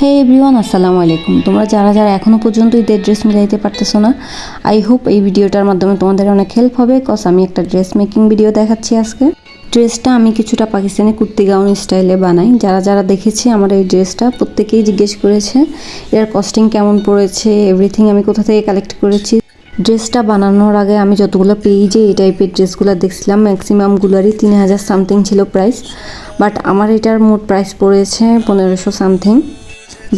হে everyone, আসসালামু আলাইকুম। তোমরা যারা যারা এখনও পর্যন্ত ঈদের ড্রেস মিলাইতে পারতেছো না, আই হোপ এই ভিডিওটার মাধ্যমে তোমাদের অনেক হেল্প হবে। কজ আমি একটা ড্রেস মেকিং ভিডিও দেখাচ্ছি আজকে। ড্রেসটা আমি কিছুটা পাকিস্তানি কুর্তি গাউন স্টাইলে বানাই। যারা যারা দেখেছি আমার এই ড্রেসটা প্রত্যেকেই জিজ্ঞেস করেছে এর কস্টিং কেমন পড়েছে, এভরিথিং আমি কোথা থেকে কালেক্ট করেছি। ড্রেসটা বানানোর আগে আমি যতগুলো পেজে এই টাইপের ড্রেসগুলো দেখছিলাম, ম্যাক্সিমামগুলোরই 3000 সামথিং ছিল প্রাইস। বাট আমার এটার মোট প্রাইস পড়েছে 1500 সামথিং।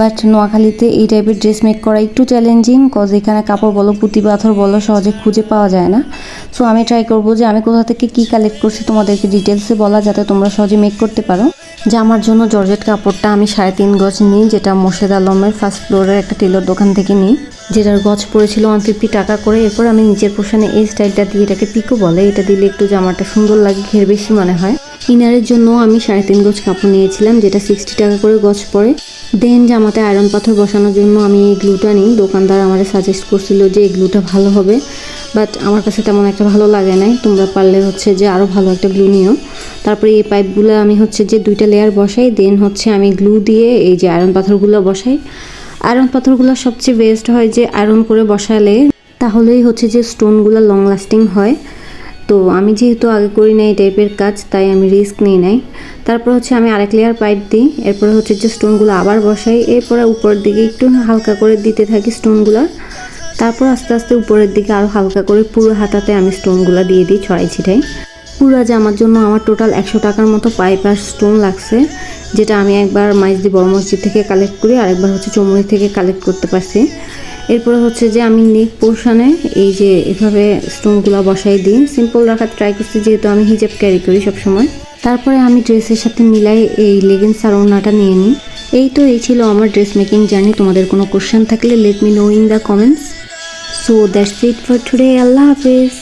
বাট নোয়াখালীতে এই টাইপের ড্রেস মেক করা একটু চ্যালেঞ্জিং, কজ এখানে কাপড় বলো, পুঁতি পাথর বলো, সহজে খুঁজে পাওয়া যায় না। সো আমি ট্রাই করবো যে আমি কোথা থেকে কী কালেক্ট করছি তোমাদেরকে ডিটেলসে বলা, যাতে তোমরা সহজে মেক করতে পারো। যে আমার জন্য জর্জেট কাপড়টা আমি 3.5 গজ নিই, যেটা মোর্শেদ আলমের ফার্স্ট ফ্লোরের একটা টেলর দোকান থেকে নিই, যেটার গজ পড়েছিল 150 টাকা করে। এরপর আমি নিচের পোর্শনে এই স্টাইলটা দিয়ে, এটাকে পিকো বলে, এটা দিলে একটু জামাটা সুন্দর লাগে, ঘের বেশি মনে হয়। ইনারের জন্য আমি 3.5 গজ কাপড় নিয়েছিলাম, যেটা 60 টাকা করে গজ পড়ে। দেন জামাতে আয়রন পাথর বসানোর জন্য আমি এই গ্লুটা নিই। দোকানদার আমাদের সাজেস্ট করছিল যে এই গ্লুটা ভালো হবে, বাট আমার কাছে তেমন একটা ভালো লাগে নাই। তোমরা পারলে হচ্ছে যে আরও ভালো একটা গ্লু নিও। তারপরে এই পাইপগুলো আমি হচ্ছে যে 2টা লেয়ার বসাই, দেন হচ্ছে আমি গ্লু দিয়ে এই যে আয়রন পাথরগুলো বসাই। আয়রন পাথরগুলো সবচেয়ে বেস্ট হয় যে আয়রন করে বসালে, তাহলেই হচ্ছে যে স্টোনগুলো লং লাস্টিং হয়। তো আমি যেহেতু আগে করি না এই টাইপের কাজ, তাই আমি রিস্ক নিই নাই। তারপর হচ্ছে আমি আরেক লেয়ার পাইপ দিই, এরপরে হচ্ছে যে স্টোনগুলো আবার বসাই, এরপরে উপরের দিকে একটু হালকা করে দিতে থাকি স্টোনগুলো। তারপর আস্তে আস্তে উপরের দিকে আরও হালকা করে পুরো হাতাতে আমি স্টোনগুলো দিয়ে দিই ছড়াই ছিটাই। পুরো জামার জন্য আমার টোটাল 100 টাকার মতো পাইপ আর স্টোন লাগছে, যেটা আমি একবার মাইজদি বড় মসজিদ থেকে কালেক্ট করি, আরেকবার হচ্ছে চৌমুড়ি থেকে কালেক্ট করতে পারছি। এরপরে হচ্ছে যে আমি নেক পোর্শনে এই যে এভাবে স্টোনগুলো বসাই দিই। সিম্পল রাখার ট্রাই করছি, যেহেতু আমি হিজাব ক্যারি করি সবসময়। তারপরে আমি ড্রেসের সাথে মিলাই এই লেগিংস আর ওড়নাটা নিয়ে নিই। এই ছিল আমার ড্রেস মেকিং জার্নি। তোমাদের কোনো কোশ্চেন থাকলে let me know in the comments. So that's it for today. আল্লাহ হাফেজ।